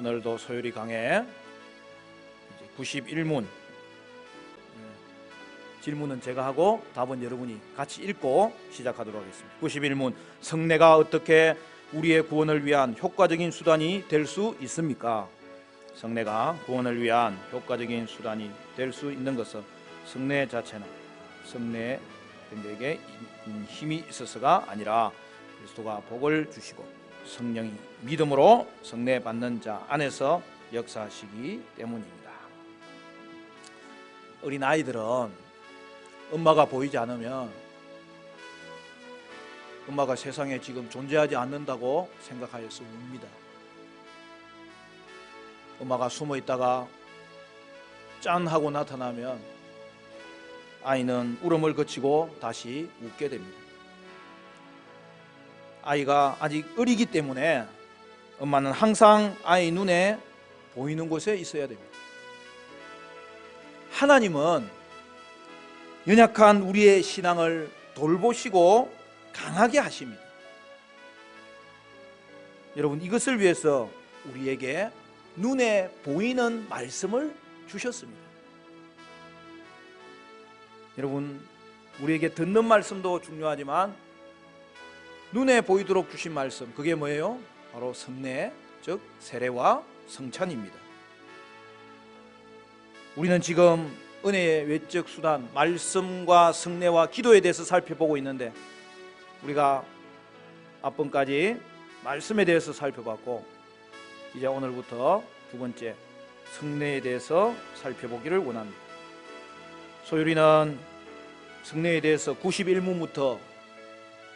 오늘도 소율이 강의 91문, 질문은 제가 하고 답은 여러분이 같이 읽고 시작하도록 하겠습니다. 91문, 성례가 어떻게 우리의 구원을 위한 효과적인 수단이 될 수 있습니까? 성례가 구원을 위한 효과적인 수단이 될 수 있는 것은 성례 자체나 성례에 힘이 있어서가 아니라 그리스도가 복을 주시고 성령이 믿음으로 성례 받는 자 안에서 역사하시기 때문입니다. 어린 아이들은 엄마가 보이지 않으면 엄마가 세상에 지금 존재하지 않는다고 생각하여서 웁니다. 엄마가 숨어 있다가 짠 하고 나타나면 아이는 울음을 그치고 다시 웃게 됩니다. 아이가 아직 어리기 때문에 엄마는 항상 아이 눈에 보이는 곳에 있어야 됩니다. 하나님은 연약한 우리의 신앙을 돌보시고 강하게 하십니다. 여러분, 이것을 위해서 우리에게 눈에 보이는 말씀을 주셨습니다. 여러분, 우리에게 듣는 말씀도 중요하지만 눈에 보이도록 주신 말씀, 그게 뭐예요? 바로 성례, 즉 세례와 성찬입니다. 우리는 지금 은혜의 외적 수단, 말씀과 성례와 기도에 대해서 살펴보고 있는데, 우리가 앞번까지 말씀에 대해서 살펴봤고, 이제 오늘부터 두 번째 성례에 대해서 살펴보기를 원합니다. 소율이는 성례에 대해서 91문부터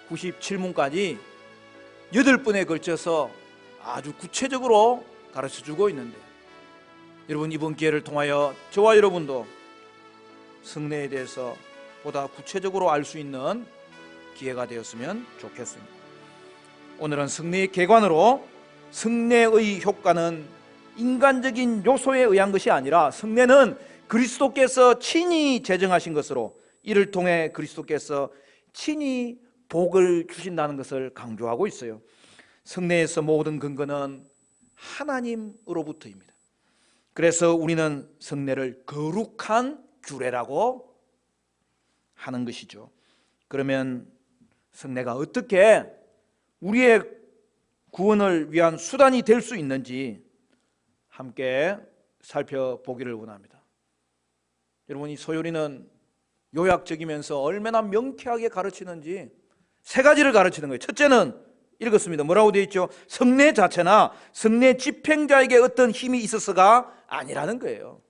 97문까지 8번에 걸쳐서 아주 구체적으로 가르쳐주고 있는데, 여러분, 이번 기회를 통하여 저와 여러분도 성례에 대해서 보다 구체적으로 알 수 있는 기회가 되었으면 좋겠습니다. 오늘은 성례의 개관으로 성례의 효과는 인간적인 요소에 의한 것이 아니라 성례는 그리스도께서 친히 제정하신 것으로 이를 통해 그리스도께서 친히 복을 주신다는 것을 강조하고 있어요. 성례에서 모든 근거는 하나님으로부터입니다. 그래서 우리는 성례를 거룩한 규례라고 하는 것이죠. 그러면 성례가 어떻게 우리의 구원을 위한 수단이 될 수 있는지 함께 살펴보기를 원합니다. 여러분, 이 소율이는 요약적이면서 얼마나 명쾌하게 가르치는지 세 가지를 가르치는 거예요. 첫째는 읽었습니다. 뭐라고 되어 있죠? 성례 자체나 성례 집행자에게 어떤 힘이 있어서가 아니라는 거예요.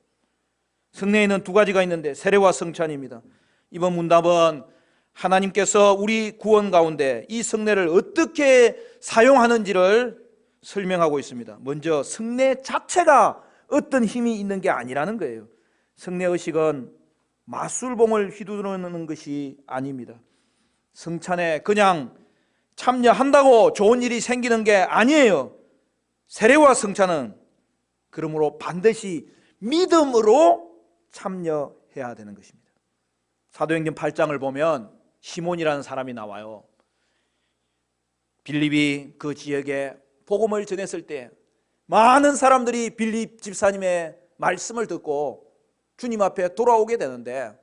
성례에는 두 가지가 있는데 세례와 성찬입니다. 이번 문답은 하나님께서 우리 구원 가운데 이 성례를 어떻게 사용하는지를 설명하고 있습니다. 먼저 성례 자체가 어떤 힘이 있는 게 아니라는 거예요. 성례의식은 마술봉을 휘두르는 것이 아닙니다. 성찬에 그냥 참여한다고 좋은 일이 생기는 게 아니에요. 세례와 성찬은 그러므로 반드시 믿음으로 참여해야 되는 것입니다. 사도행전 8장을 보면 시몬이라는 사람이 나와요. 빌립이 그 지역에 복음을 전했을 때 많은 사람들이 빌립 집사님의 말씀을 듣고 주님 앞에 돌아오게 되는데,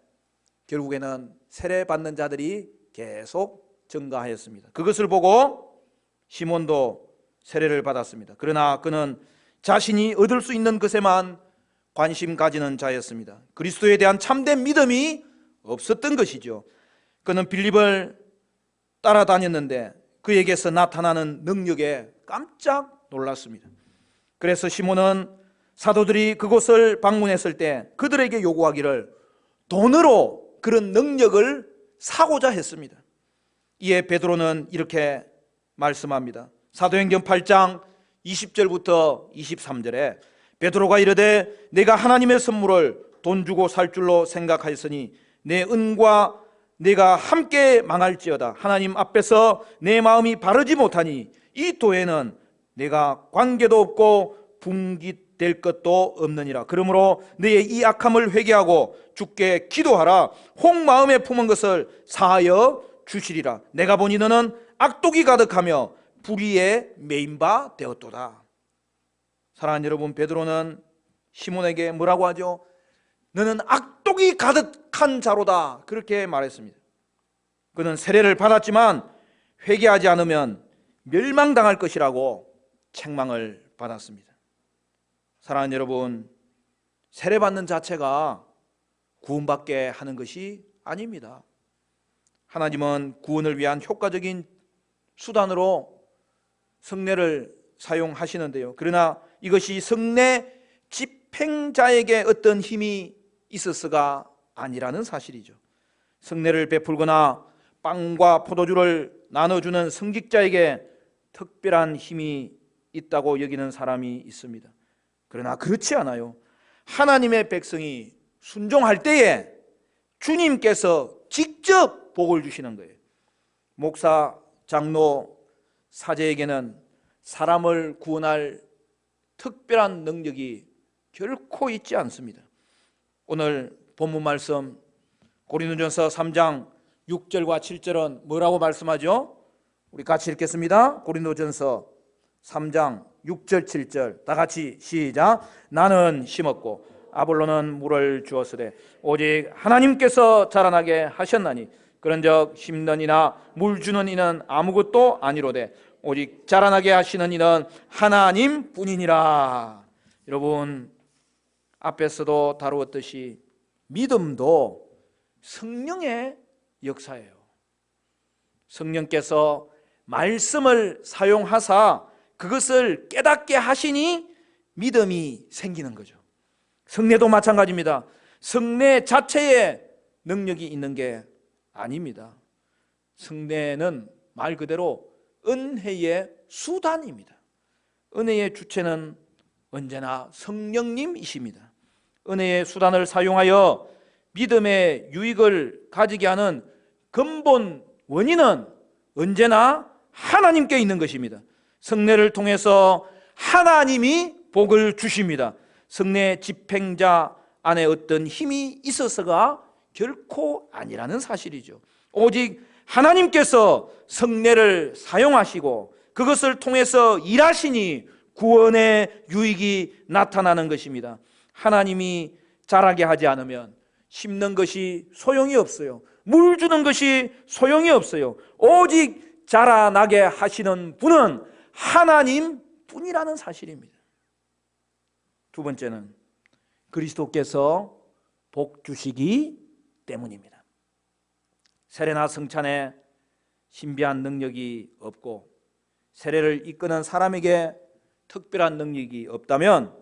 결국에는 세례 받는 자들이 계속 증가하였습니다. 그것을 보고 시몬도 세례를 받았습니다. 그러나 그는 자신이 얻을 수 있는 것에만 관심 가지는 자였습니다. 그리스도에 대한 참된 믿음이 없었던 것이죠. 그는 빌립을 따라다녔는데 그에게서 나타나는 능력에 깜짝 놀랐습니다. 그래서 시몬은 사도들이 그곳을 방문했을 때 그들에게 요구하기를 돈으로 그런 능력을 사고자 했습니다. 이에 베드로는 이렇게 말씀합니다. 사도행전 8장 20절부터 23절에 베드로가 이르되 내가 하나님의 선물을 돈 주고 살 줄로 생각하였으니 내 은과 내가 함께 망할지어다. 하나님 앞에서 내 마음이 바르지 못하니 이 도에는 내가 관계도 없고 분깃될 것도 없느니라. 그러므로 너의 이 악함을 회개하고 주께 기도하라. 혹 마음에 품은 것을 사하여 주시리라. 내가 보니 너는 악독이 가득하며 불의에 매인 바 되었도다. 사랑하는 여러분, 베드로는 시몬에게 뭐라고 하죠? 너는 악독이 가득한 자로다, 그렇게 말했습니다. 그는 세례를 받았지만 회개하지 않으면 멸망당할 것이라고 책망을 받았습니다. 사랑하는 여러분, 세례받는 자체가 구원받게 하는 것이 아닙니다. 하나님은 구원을 위한 효과적인 수단으로 성례를 사용하시는데요, 그러나 이것이 성례 집행자에게 어떤 힘이 있어서가 아니라는 사실이죠. 성례를 베풀거나 빵과 포도주를 나눠주는 성직자에게 특별한 힘이 있다고 여기는 사람이 있습니다. 그러나 그렇지 않아요. 하나님의 백성이 순종할 때에 주님께서 직접 복을 주시는 거예요. 목사, 장로, 사제에게는 사람을 구원할 특별한 능력이 결코 있지 않습니다. 오늘 본문 말씀 고린도전서 3장 6절과 7절은 뭐라고 말씀하죠? 우리 같이 읽겠습니다. 고린도전서 3장 6절 7절 다 같이 시작. 나는 심었고 아볼로는 물을 주었으되 오직 하나님께서 자라나게 하셨나니 그런즉 심는 이나 물 주는 이는 아무것도 아니로되 오직 자라나게 하시는 이는 하나님 뿐이니라. 여러분, 앞에서도 다루었듯이 믿음도 성령의 역사예요. 성령께서 말씀을 사용하사 그것을 깨닫게 하시니 믿음이 생기는 거죠. 성례도 마찬가지입니다. 성례 자체에 능력이 있는 게 아닙니다. 성례는 말 그대로 은혜의 수단입니다. 은혜의 주체는 언제나 성령님이십니다. 은혜의 수단을 사용하여 믿음의 유익을 가지게 하는 근본 원인은 언제나 하나님께 있는 것입니다. 성례를 통해서 하나님이 복을 주십니다. 성례 집행자 안에 어떤 힘이 있어서가 결코 아니라는 사실이죠. 오직 하나님께서 성례를 사용하시고 그것을 통해서 일하시니 구원의 유익이 나타나는 것입니다. 하나님이 자라게 하지 않으면 심는 것이 소용이 없어요. 물 주는 것이 소용이 없어요. 오직 자라나게 하시는 분은 하나님 뿐이라는 사실입니다. 두 번째는 그리스도께서 복 주시기 때문입니다. 세례나 성찬에 신비한 능력이 없고 세례를 이끄는 사람에게 특별한 능력이 없다면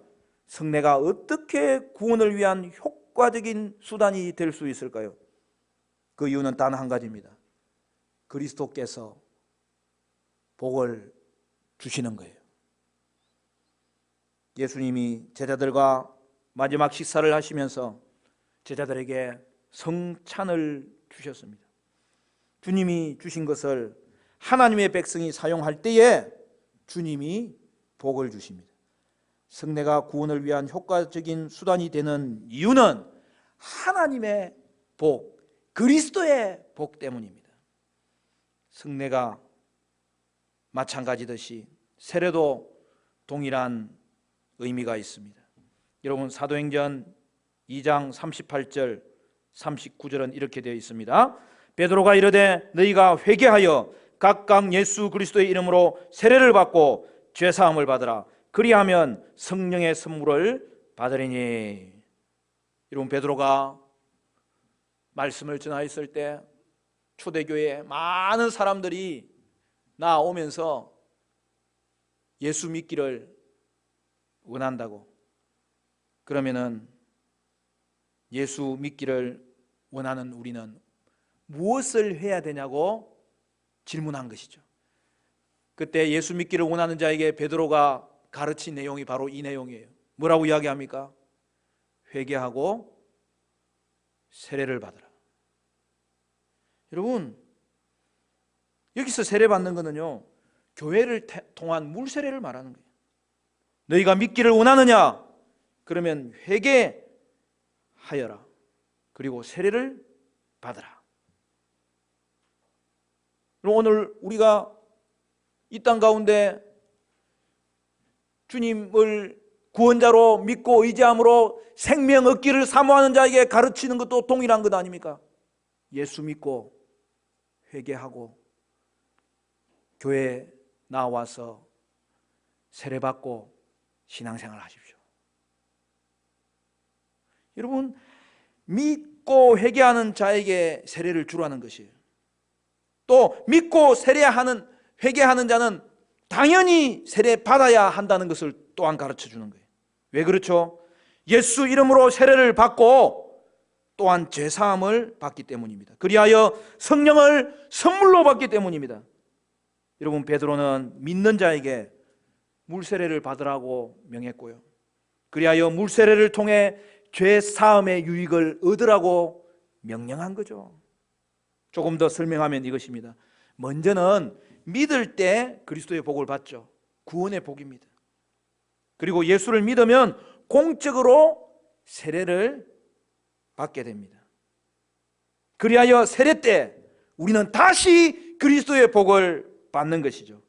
성례가 어떻게 구원을 위한 효과적인 수단이 될 수 있을까요? 그 이유는 단 한 가지입니다. 그리스도께서 복을 주시는 거예요. 예수님이 제자들과 마지막 식사를 하시면서 제자들에게 성찬을 주셨습니다. 주님이 주신 것을 하나님의 백성이 사용할 때에 주님이 복을 주십니다. 성례가 구원을 위한 효과적인 수단이 되는 이유는 하나님의 복, 그리스도의 복 때문입니다. 성례가 마찬가지듯이 세례도 동일한 의미가 있습니다. 여러분, 사도행전 2장 38절 39절은 이렇게 되어 있습니다. 베드로가 이르되 너희가 회개하여 각각 예수 그리스도의 이름으로 세례를 받고 죄사함을 받으라. 그리하면 성령의 선물을 받으리니. 여러분, 베드로가 말씀을 전하였을 때 초대교회에 많은 사람들이 나오면서 예수 믿기를 원한다고. 그러면은 예수 믿기를 원하는 우리는 무엇을 해야 되냐고 질문한 것이죠. 그때 예수 믿기를 원하는 자에게 베드로가 가르친 내용이 바로 이 내용이에요. 뭐라고 이야기합니까? 회개하고 세례를 받으라. 여러분, 여기서 세례 받는 거는요, 교회를 통한 물 세례를 말하는 거예요. 너희가 믿기를 원하느냐? 그러면 회개하여라. 그리고 세례를 받으라. 오늘 우리가 이 땅 가운데 주님을 구원자로 믿고 의지함으로 생명 얻기를 사모하는 자에게 가르치는 것도 동일한 것 아닙니까? 예수 믿고 회개하고 교회에 나와서 세례받고 신앙생활 하십시오. 여러분, 믿고 회개하는 자에게 세례를 주라는 것이에요. 또 믿고 회개하는 자는 당연히 세례 받아야 한다는 것을 또한 가르쳐 주는 거예요. 왜 그렇죠? 예수 이름으로 세례를 받고 또한 죄사함을 받기 때문입니다. 그리하여 성령을 선물로 받기 때문입니다. 여러분, 베드로는 믿는 자에게 물세례를 받으라고 명했고요, 그리하여 물세례를 통해 죄사함의 유익을 얻으라고 명령한 거죠. 조금 더 설명하면 이것입니다. 먼저는 믿을 때 그리스도의 복을 받죠. 구원의 복입니다. 그리고 예수를 믿으면 공적으로 세례를 받게 됩니다. 그리하여 세례 때 우리는 다시 그리스도의 복을 받는 것이죠.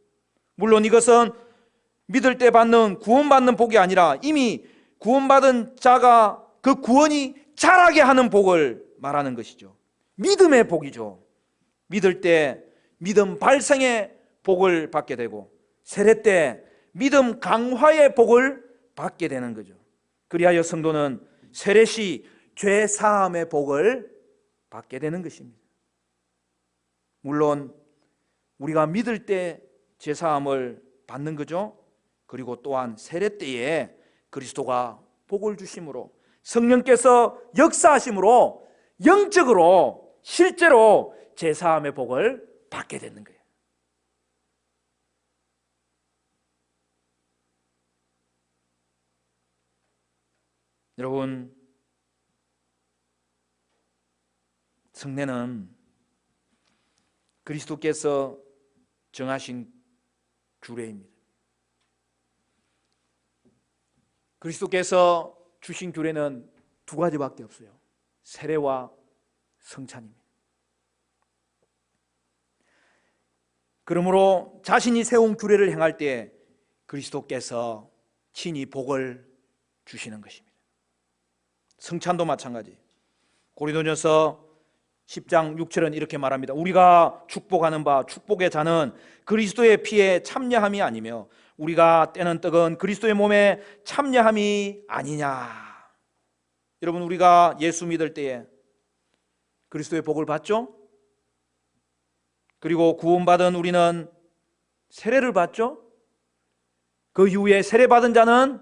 물론 이것은 믿을 때 받는 구원받는 복이 아니라 이미 구원받은 자가 그 구원이 자라게 하는 복을 말하는 것이죠. 믿음의 복이죠. 믿을 때 믿음 발생의 복을 받게 되고 세례 때 믿음 강화의 복을 받게 되는 거죠. 그리하여 성도는 세례 시 죄 사함의 복을 받게 되는 것입니다. 물론 우리가 믿을 때 죄 사함을 받는 거죠. 그리고 또한 세례 때에 그리스도가 복을 주심으로 성령께서 역사하심으로 영적으로 실제로 죄 사함의 복을 받게 되는 거예요. 여러분, 성례는 그리스도께서 정하신 규례입니다. 그리스도께서 주신 규례는 두 가지밖에 없어요. 세례와 성찬입니다. 그러므로 자신이 세운 규례를 행할 때 그리스도께서 친히 복을 주시는 것입니다. 성찬도 마찬가지. 고린도전서 10장 6절은 이렇게 말합니다. 우리가 축복하는 바 축복의 잔은 그리스도의 피에 참여함이 아니며 우리가 떼는 떡은 그리스도의 몸에 참여함이 아니냐. 여러분, 우리가 예수 믿을 때에 그리스도의 복을 받죠? 그리고 구원받은 우리는 세례를 받죠? 그 이후에 세례받은 자는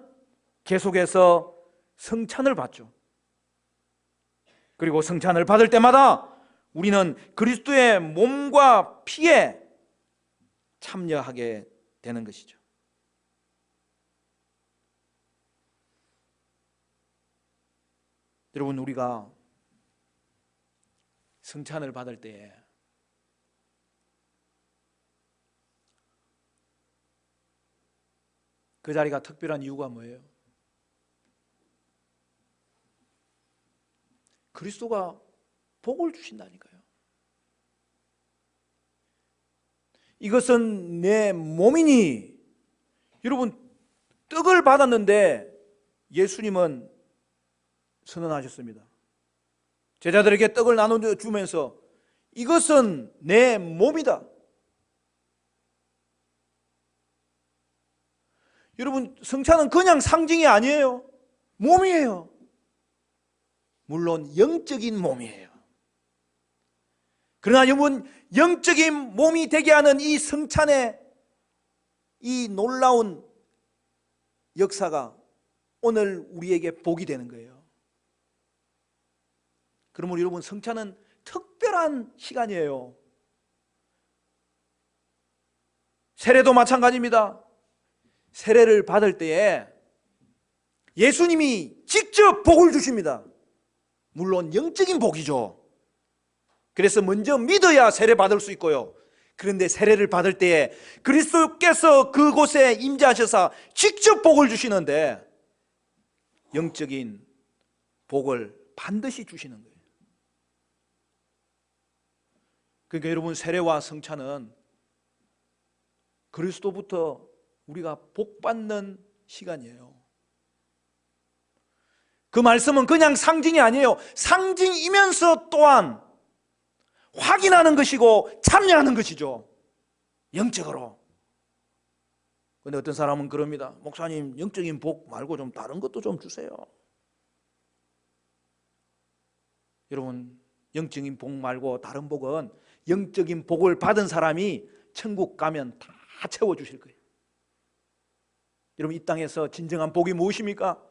계속해서 성찬을 받죠. 그리고 성찬을 받을 때마다 우리는 그리스도의 몸과 피에 참여하게 되는 것이죠. 여러분, 우리가 성찬을 받을 때에 그 자리가 특별한 이유가 뭐예요? 그리스도가 복을 주신다니까요. 이것은 내 몸이니. 여러분, 떡을 받았는데 예수님은 선언하셨습니다. 제자들에게 떡을 나눠주면서 이것은 내 몸이다. 여러분, 성찬은 그냥 상징이 아니에요. 몸이에요. 물론 영적인 몸이에요. 그러나 여러분, 영적인 몸이 되게 하는 이 성찬의 이 놀라운 역사가 오늘 우리에게 복이 되는 거예요. 그러므로 여러분, 성찬은 특별한 시간이에요. 세례도 마찬가지입니다. 세례를 받을 때에 예수님이 직접 복을 주십니다. 물론 영적인 복이죠. 그래서 먼저 믿어야 세례 받을 수 있고요. 그런데 세례를 받을 때에 그리스도께서 그곳에 임재하셔서 직접 복을 주시는데 영적인 복을 반드시 주시는 거예요. 그러니까 여러분, 세례와 성찬은 그리스도부터 우리가 복 받는 시간이에요. 그 말씀은 그냥 상징이 아니에요. 상징이면서 또한 확인하는 것이고 참여하는 것이죠. 영적으로. 근데 어떤 사람은 그럽니다. 목사님, 영적인 복 말고 좀 다른 것도 좀 주세요. 여러분, 영적인 복 말고 다른 복은 영적인 복을 받은 사람이 천국 가면 다 채워주실 거예요. 여러분, 이 땅에서 진정한 복이 무엇입니까?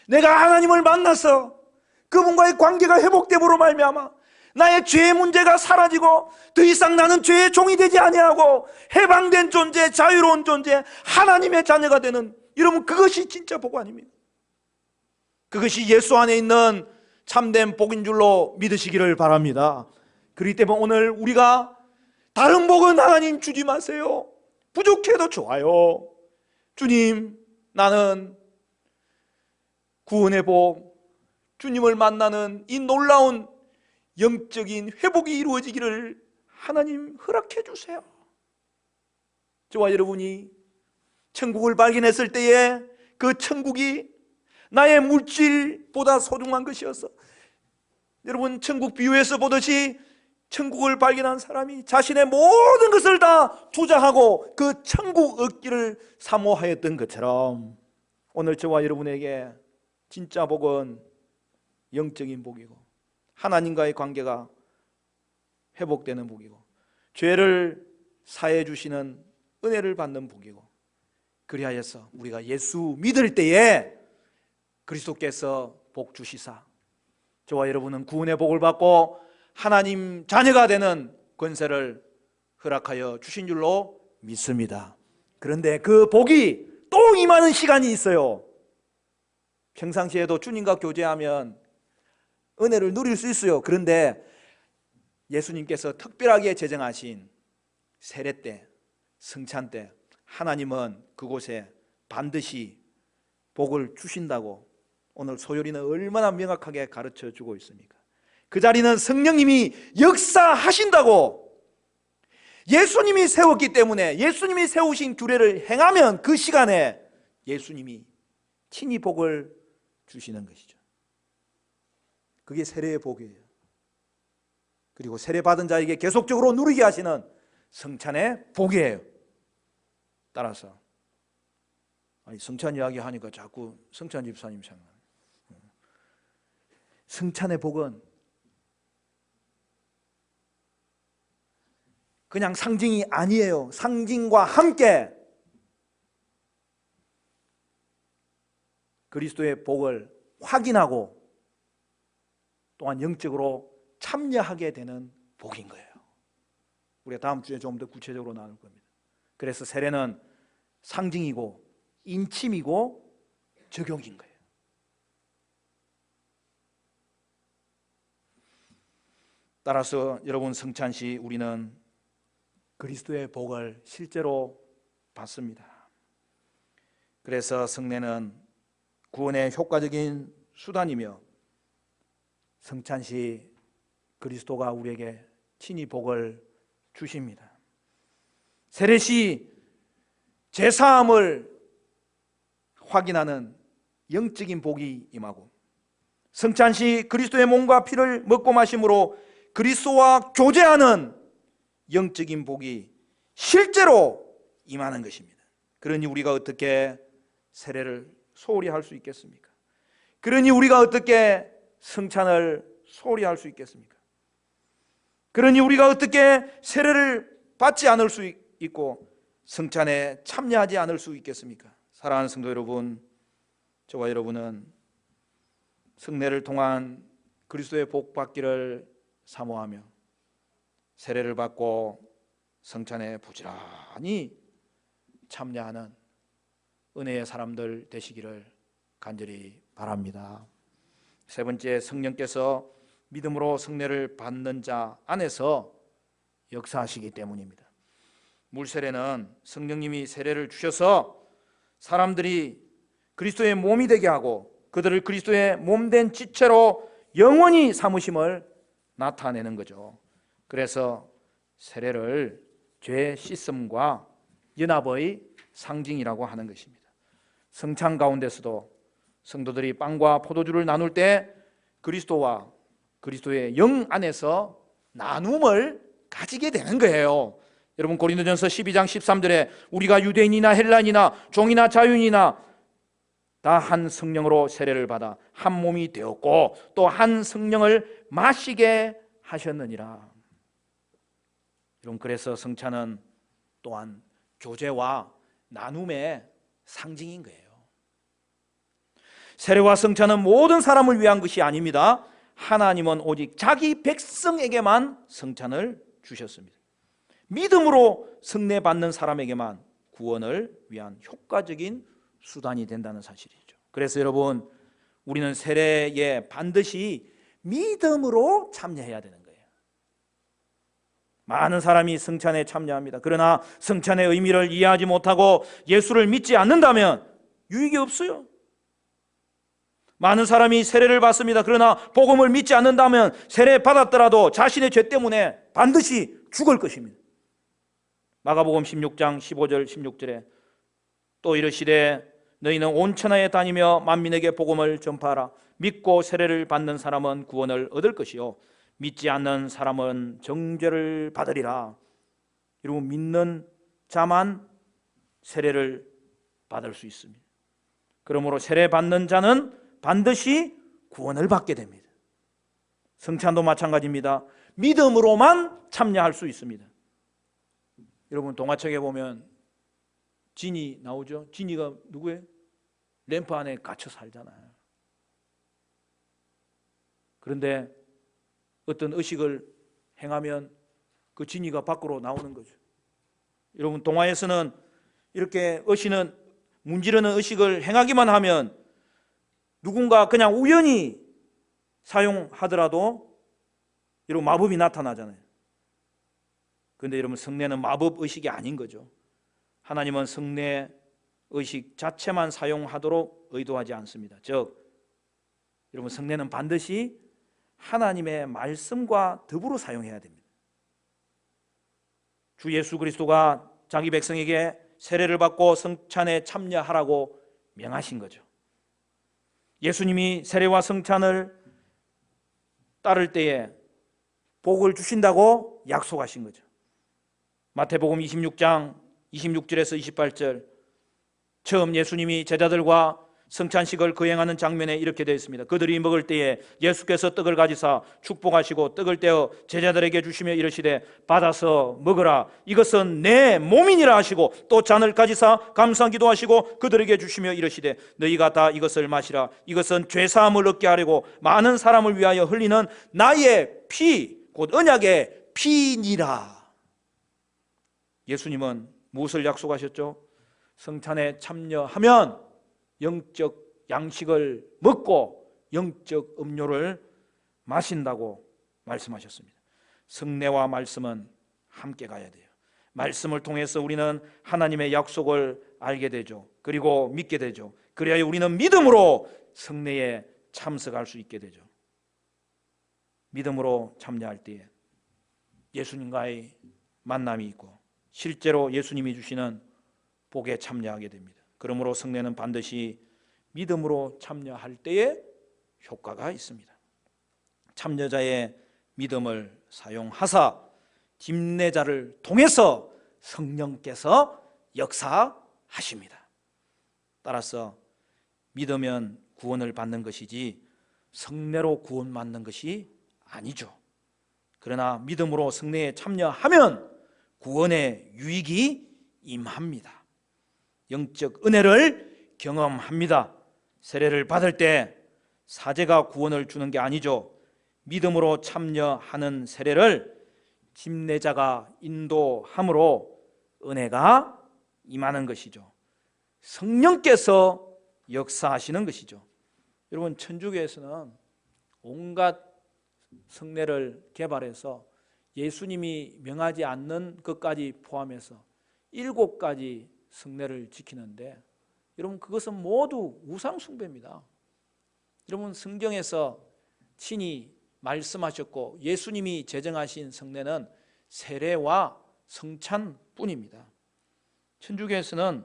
내가 하나님을 만나서 그분과의 관계가 회복됨으로 말미암아 나의 죄의 문제가 사라지고 더 이상 나는 죄의 종이 되지 아니하고 해방된 존재, 자유로운 존재, 하나님의 자녀가 되는, 여러분, 그것이 진짜 복 아닙니까? 그것이 예수 안에 있는 참된 복인 줄로 믿으시기를 바랍니다. 그렇기 때문에 오늘 우리가 다른 복은 하나님 주지 마세요. 부족해도 좋아요. 주님, 나는 구원의 복, 주님을 만나는 이 놀라운 영적인 회복이 이루어지기를 하나님 허락해 주세요. 저와 여러분이 천국을 발견했을 때에 그 천국이 나의 물질보다 소중한 것이어서, 여러분, 천국 비유에서 보듯이 천국을 발견한 사람이 자신의 모든 것을 다 투자하고 그 천국 얻기를 사모하였던 것처럼 오늘 저와 여러분에게 진짜 복은 영적인 복이고 하나님과의 관계가 회복되는 복이고 죄를 사해 주시는 은혜를 받는 복이고, 그리하여서 우리가 예수 믿을 때에 그리스도께서 복 주시사 저와 여러분은 구원의 복을 받고 하나님 자녀가 되는 권세를 허락하여 주신 줄로 믿습니다. 그런데 그 복이 또 임하는 시간이 있어요. 평상시에도 주님과 교제하면 은혜를 누릴 수 있어요. 그런데 예수님께서 특별하게 제정하신 세례 때, 성찬 때 하나님은 그곳에 반드시 복을 주신다고 오늘 소요리는 얼마나 명확하게 가르쳐 주고 있습니까? 그 자리는 성령님이 역사하신다고, 예수님이 세웠기 때문에 예수님이 세우신 규례를 행하면 그 시간에 예수님이 친히 복을 주시는 것이죠. 그게 세례의 복이에요. 그리고 세례받은 자에게 계속적으로 누리게 하시는 성찬의 복이에요. 따라서 성찬 이야기 하니까 자꾸 성찬 집사님 생각나요. 성찬의 복은 그냥 상징이 아니에요. 상징과 함께 그리스도의 복을 확인하고 또한 영적으로 참여하게 되는 복인 거예요. 우리가 다음 주에 좀 더 구체적으로 나눌 겁니다. 그래서 세례는 상징이고 인침이고 적용인 거예요. 따라서 여러분, 성찬시 우리는 그리스도의 복을 실제로 받습니다. 그래서 성례는 구원의 효과적인 수단이며 성찬시 그리스도가 우리에게 친히 복을 주십니다. 세례시 제사함을 확인하는 영적인 복이 임하고, 성찬시 그리스도의 몸과 피를 먹고 마심으로 그리스도와 교제하는 영적인 복이 실제로 임하는 것입니다. 그러니 우리가 어떻게 세례를 소홀히 할 수 있겠습니까? 그러니 우리가 어떻게 성찬을 소홀히 할 수 있겠습니까? 그러니 우리가 어떻게 세례를 받지 않을 수 있고 성찬에 참여하지 않을 수 있겠습니까? 사랑하는 성도 여러분, 저와 여러분은 성례를 통한 그리스도의 복 받기를 사모하며 세례를 받고 성찬에 부지런히 참여하는 은혜의 사람들 되시기를 간절히 바랍니다. 세 번째, 성령께서 믿음으로 성례를 받는 자 안에서 역사하시기 때문입니다. 물세례는 성령님이 세례를 주셔서 사람들이 그리스도의 몸이 되게 하고 그들을 그리스도의 몸된 지체로 영원히 삼으심을 나타내는 거죠. 그래서 세례를 죄 씻음과 연합의 상징이라고 하는 것입니다. 성찬 가운데서도 성도들이 빵과 포도주를 나눌 때 그리스도와 그리스도의 영 안에서 나눔을 가지게 되는 거예요. 여러분 고린도전서 12장 13절에 우리가 유대인이나 헬라인이나 종이나 자유인이나 다 한 성령으로 세례를 받아 한 몸이 되었고 또 한 성령을 마시게 하셨느니라. 여러분 그래서 성찬은 또한 교제와 나눔의 상징인 거예요. 세례와 성찬은 모든 사람을 위한 것이 아닙니다. 하나님은 오직 자기 백성에게만 성찬을 주셨습니다. 믿음으로 성례 받는 사람에게만 구원을 위한 효과적인 수단이 된다는 사실이죠. 그래서 여러분 우리는 세례에 반드시 믿음으로 참여해야 되는 거예요. 많은 사람이 성찬에 참여합니다. 그러나 성찬의 의미를 이해하지 못하고 예수를 믿지 않는다면 유익이 없어요. 많은 사람이 세례를 받습니다. 그러나 복음을 믿지 않는다면 세례 받았더라도 자신의 죄 때문에 반드시 죽을 것입니다. 마가복음 16장 15절 16절에 또 이르시되 너희는 온 천하에 다니며 만민에게 복음을 전파하라. 믿고 세례를 받는 사람은 구원을 얻을 것이요 믿지 않는 사람은 정죄를 받으리라. 여러분 믿는 자만 세례를 받을 수 있습니다. 그러므로 세례 받는 자는 반드시 구원을 받게 됩니다. 성찬도 마찬가지입니다. 믿음으로만 참여할 수 있습니다. 여러분 동화책에 보면 진이 나오죠. 진이가 누구예요? 램프 안에 갇혀 살잖아요. 그런데 어떤 의식을 행하면 그 진이가 밖으로 나오는 거죠. 여러분 동화에서는 이렇게 의식은 문지르는 의식을 행하기만 하면 누군가 그냥 우연히 사용하더라도 여러분 마법이 나타나잖아요. 그런데 여러분 성례는 마법 의식이 아닌 거죠. 하나님은 성례 의식 자체만 사용하도록 의도하지 않습니다. 즉 여러분 성례는 반드시 하나님의 말씀과 더불어 사용해야 됩니다. 주 예수 그리스도가 자기 백성에게 세례를 받고 성찬에 참여하라고 명하신 거죠. 예수님이 세례와 성찬을 따를 때에 복을 주신다고 약속하신 거죠. 마태복음 26장 26절에서 28절 처음 예수님이 제자들과 성찬식을 거행하는 장면에 이렇게 되어 있습니다. 그들이 먹을 때에 예수께서 떡을 가지사 축복하시고 떡을 떼어 제자들에게 주시며 이르시되 받아서 먹으라 이것은 내 몸이니라 하시고 또 잔을 가지사 감사기도 하시고 그들에게 주시며 이르시되 너희가 다 이것을 마시라 이것은 죄사함을 얻게 하려고 많은 사람을 위하여 흘리는 나의 피 곧 언약의 피니라. 예수님은 무엇을 약속하셨죠? 성찬에 참여하면 영적 양식을 먹고 영적 음료를 마신다고 말씀하셨습니다. 성례와 말씀은 함께 가야 돼요. 말씀을 통해서 우리는 하나님의 약속을 알게 되죠. 그리고 믿게 되죠. 그래야 우리는 믿음으로 성례에 참석할 수 있게 되죠. 믿음으로 참여할 때에 예수님과의 만남이 있고 실제로 예수님이 주시는 복에 참여하게 됩니다. 그러므로 성례는 반드시 믿음으로 참여할 때에 효과가 있습니다. 참여자의 믿음을 사용하사 집례자를 통해서 성령께서 역사하십니다. 따라서 믿으면 구원을 받는 것이지 성례로 구원받는 것이 아니죠. 그러나 믿음으로 성례에 참여하면 구원의 유익이 임합니다. 영적 은혜를 경험합니다. 세례를 받을 때 사제가 구원을 주는 게 아니죠. 믿음으로 참여하는 세례를 집례자가 인도함으로 은혜가 임하는 것이죠. 성령께서 역사하시는 것이죠. 여러분 천주교에서는 온갖 성례를 개발해서 예수님이 명하지 않는 것까지 포함해서 7가지 성례를 지키는데 여러분 그것은 모두 우상 숭배입니다. 여러분 성경에서 친히 말씀하셨고 예수님이 제정하신 성례는 세례와 성찬뿐입니다. 천주교에서는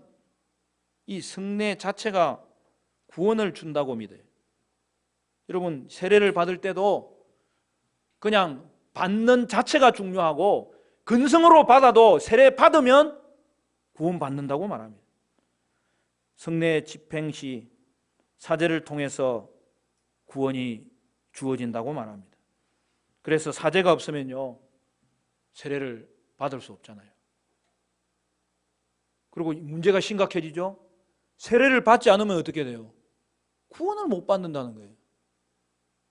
이 성례 자체가 구원을 준다고 믿어요. 여러분, 세례를 받을 때도 그냥 받는 자체가 중요하고 근성으로 받아도 세례 받으면 구원 받는다고 말합니다. 성례 집행 시 사제를 통해서 구원이 주어진다고 말합니다. 그래서 사제가 없으면요, 세례를 받을 수 없잖아요. 그리고 문제가 심각해지죠. 세례를 받지 않으면 어떻게 돼요? 구원을 못 받는다는 거예요.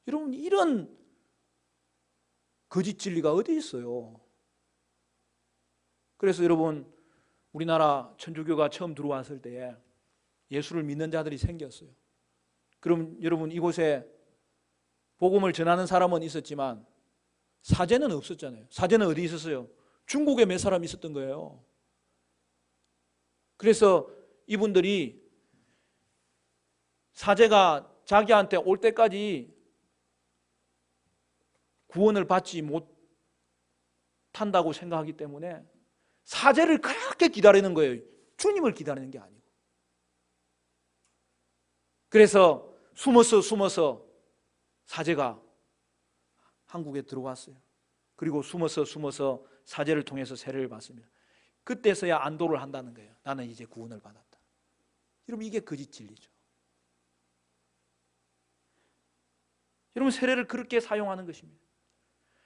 여러분, 이런 거짓 진리가 어디 있어요? 그래서 여러분, 우리나라 천주교가 처음 들어왔을 때에 예수를 믿는 자들이 생겼어요. 그럼 여러분, 이곳에 복음을 전하는 사람은 있었지만 사제는 없었잖아요. 사제는 어디 있었어요? 중국에 몇 사람 있었던 거예요. 그래서 이분들이 사제가 자기한테 올 때까지 구원을 받지 못한다고 생각하기 때문에 사제를 그렇게 기다리는 거예요. 주님을 기다리는 게 아니고. 그래서 숨어서 사제가 한국에 들어왔어요. 그리고 숨어서 사제를 통해서 세례를 받습니다. 그때서야 안도를 한다는 거예요. 나는 이제 구원을 받았다. 여러분, 이게 거짓 진리죠. 여러분, 세례를 그렇게 사용하는 것입니다.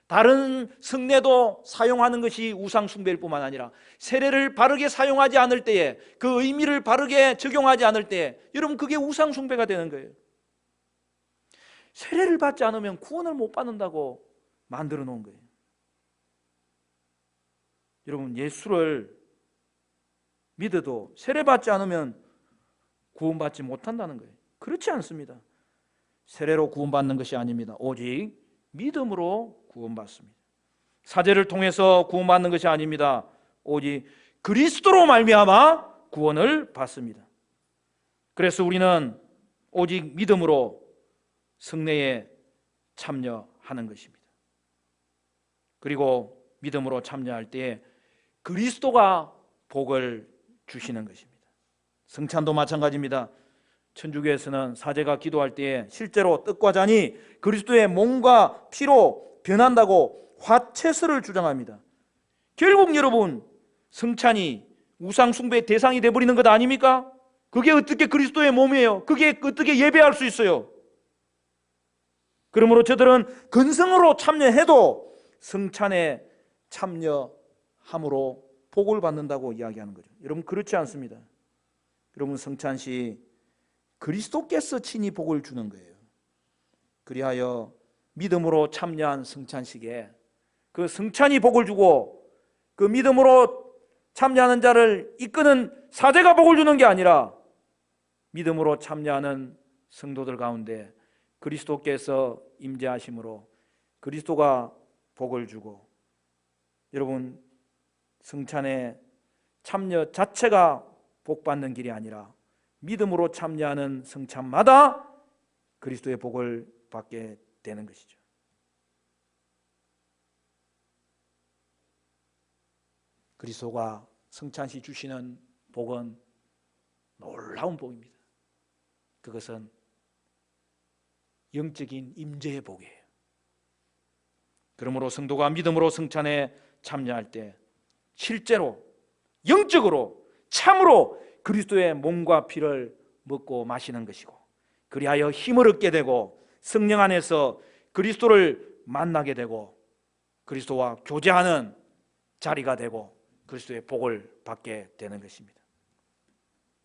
다른 성례도 사용하는 것이 우상 숭배일 뿐만 아니라 세례를 바르게 사용하지 않을 때에, 그 의미를 바르게 적용하지 않을 때에 여러분, 그게 우상 숭배가 되는 거예요. 세례를 받지 않으면 구원을 못 받는다고 만들어 놓은 거예요. 여러분, 예수를 믿어도 세례 받지 않으면 구원받지 못한다는 거예요. 그렇지 않습니다. 세례로 구원받는 것이 아닙니다. 오직 믿음으로 구원받습니다. 사제를 통해서 구원받는 것이 아닙니다. 오직 그리스도로 말미암아 구원을 받습니다. 그래서 우리는 오직 믿음으로 성례에 참여하는 것입니다. 그리고 믿음으로 참여할 때에 그리스도가 복을 주시는 것입니다. 성찬도 마찬가지입니다. 천주교에서는 사제가 기도할 때에 실제로 떡과 잔이 그리스도의 몸과 피로 변한다고 화채설을 주장합니다. 결국 여러분, 성찬이 우상 숭배의 대상이 되어버리는 것 아닙니까? 그게 어떻게 그리스도의 몸이에요? 그게 어떻게 예배할 수 있어요? 그러므로 저들은 근성으로 참여해도 성찬에 참여함으로 복을 받는다고 이야기하는 거죠. 여러분, 그렇지 않습니다. 여러분, 성찬시 그리스도께서 친히 복을 주는 거예요. 그리하여 믿음으로 참여한 성찬식에 그 성찬이 복을 주고 그 믿음으로 참여하는 자를 이끄는 사제가 복을 주는 게 아니라 믿음으로 참여하는 성도들 가운데 그리스도께서 임재하심으로 그리스도가 복을 주고, 여러분, 성찬의 참여 자체가 복받는 길이 아니라 믿음으로 참여하는 성찬마다 그리스도의 복을 받게 되는 것이죠. 그리스도가 성찬시 주시는 복은 놀라운 복입니다. 그것은 영적인 임재의 복이에요. 그러므로 성도가 믿음으로 성찬에 참여할 때 실제로 영적으로 참으로 그리스도의 몸과 피를 먹고 마시는 것이고, 그리하여 힘을 얻게 되고 성령 안에서 그리스도를 만나게 되고 그리스도와 교제하는 자리가 되고 그리스도의 복을 받게 되는 것입니다.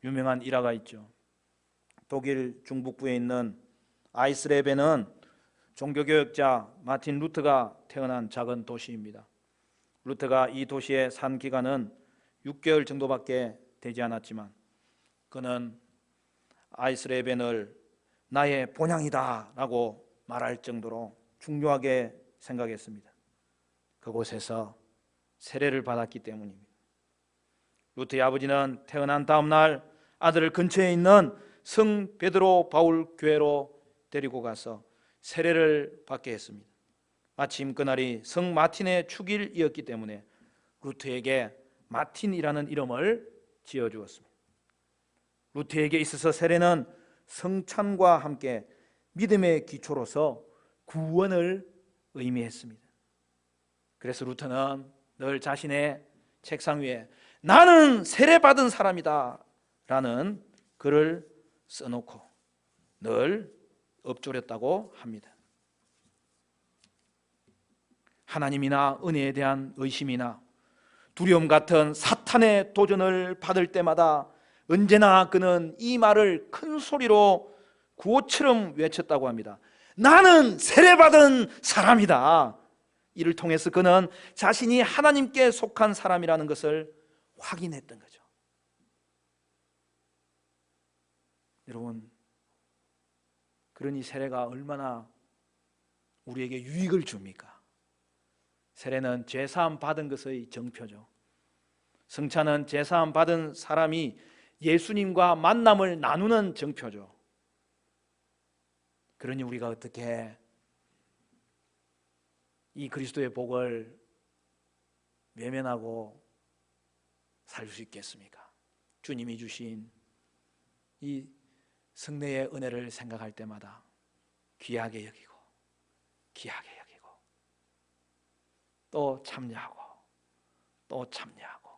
유명한 일화가 있죠. 독일 중북부에 있는 아이슬레베는 종교개혁자 마틴 루터가 태어난 작은 도시입니다. 루터가 이 도시에 산 기간은 6개월 정도밖에 되지 않았지만 그는 아이슬레벤을 나의 본향이다 라고 말할 정도로 중요하게 생각했습니다. 그곳에서 세례를 받았기 때문입니다. 루터의 아버지는 태어난 다음 날 아들을 근처에 있는 성 베드로 바울 교회로 데리고 가서 세례를 받게 했습니다. 마침 그날이 성 마틴의 축일이었기 때문에 루터에게 마틴이라는 이름을 지어주었습니다. 루터에게 있어서 세례는 성찬과 함께 믿음의 기초로서 구원을 의미했습니다. 그래서 루터는 늘 자신의 책상 위에 나는 세례받은 사람이다 라는 글을 써놓고 늘 읊조렸다고 합니다. 하나님이나 은혜에 대한 의심이나 두려움 같은 사탄의 도전을 받을 때마다 언제나 그는 이 말을 큰 소리로 구호처럼 외쳤다고 합니다. 나는 세례받은 사람이다. 이를 통해서 그는 자신이 하나님께 속한 사람이라는 것을 확인했던 거죠. 여러분, 그러니 세례가 얼마나 우리에게 유익을 줍니까? 세례는 죄사함 받은 것의 정표죠. 성찬은 죄사함 받은 사람이 예수님과 만남을 나누는 정표죠. 그러니 우리가 어떻게 이 그리스도의 복을 외면하고 살 수 있겠습니까? 주님이 주신 이 성례의 은혜를 생각할 때마다 귀하게 여기고 귀하게 여기고 또 참여하고 또 참여하고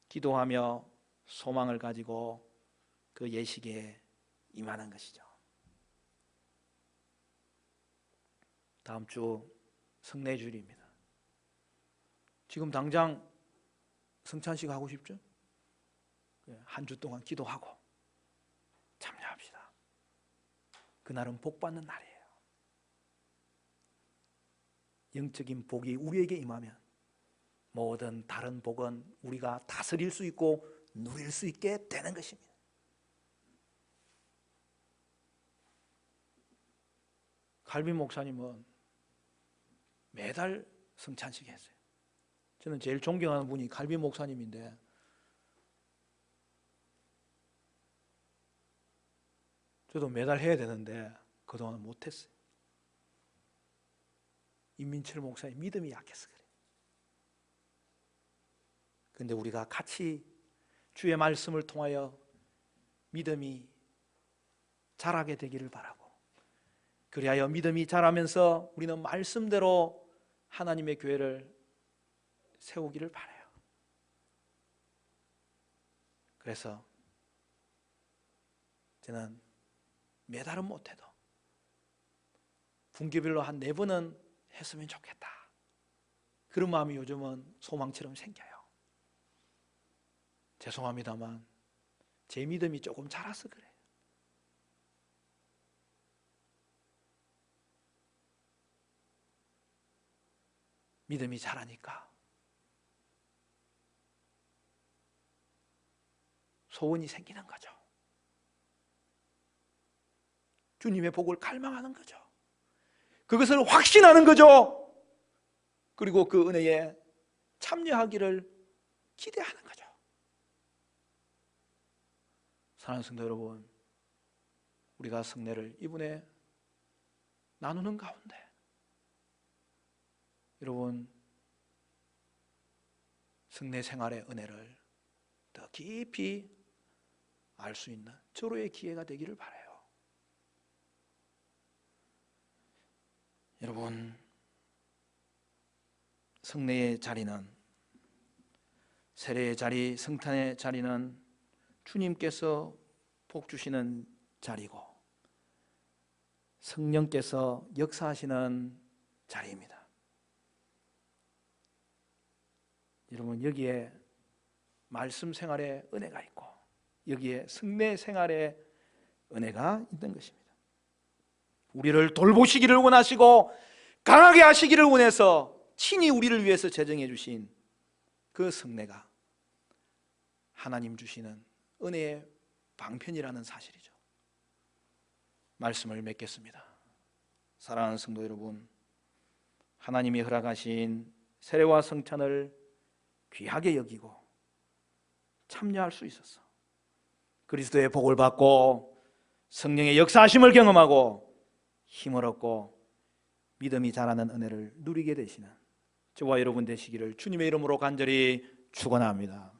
기도하며 소망을 가지고 그 예식에 임하는 것이죠. 다음 주 성례주일입니다. 지금 당장 성찬식 하고 싶죠? 한 주 동안 기도하고 참여합시다. 그날은 복 받는 날이에요. 영적인 복이 우리에게 임하면 모든 다른 복은 우리가 다스릴 수 있고 누릴 수 있게 되는 것입니다. 칼빈 목사님은 매달 성찬식 했어요. 저는 제일 존경하는 분이 칼빈 목사님인데 저도 매달 해야 되는데 그동안 못했어요. 임민철 목사의 믿음이 약해서 그래요. 그런데 우리가 같이 주의 말씀을 통하여 믿음이 자라게 되기를 바라고, 그리하여 믿음이 자라면서 우리는 말씀대로 하나님의 교회를 세우기를 바라요. 그래서 저는 매달은 못해도 분기별로 한 4번은 했으면 좋겠다, 그런 마음이 요즘은 소망처럼 생겨요. 죄송합니다만 제 믿음이 조금 자라서 그래요. 믿음이 자라니까 소원이 생기는 거죠. 주님의 복을 갈망하는 거죠. 그것을 확신하는 거죠. 그리고 그 은혜에 참여하기를 기대하는 거죠. 사랑하는 성도 여러분, 우리가 성례를 이분에 나누는 가운데 여러분 성례 생활의 은혜를 더 깊이 알 수 있는 절호의 기회가 되기를 바라요. 여러분, 성례의 자리는, 세례의 자리, 성탄의 자리는 주님께서 복 주시는 자리고 성령께서 역사하시는 자리입니다. 여러분, 여기에 말씀 생활의 은혜가 있고 여기에 성례 생활의 은혜가 있는 것입니다. 우리를 돌보시기를 원하시고 강하게 하시기를 원해서 친히 우리를 위해서 제정해 주신 그 성례가 하나님 주시는 은혜의 방편이라는 사실이죠. 말씀을 맺겠습니다. 사랑하는 성도 여러분, 하나님이 허락하신 세례와 성찬을 귀하게 여기고 참여할 수 있어서 그리스도의 복을 받고 성령의 역사하심을 경험하고 힘을 얻고 믿음이 자라는 은혜를 누리게 되시는 저와 여러분 되시기를 주님의 이름으로 간절히 축원합니다.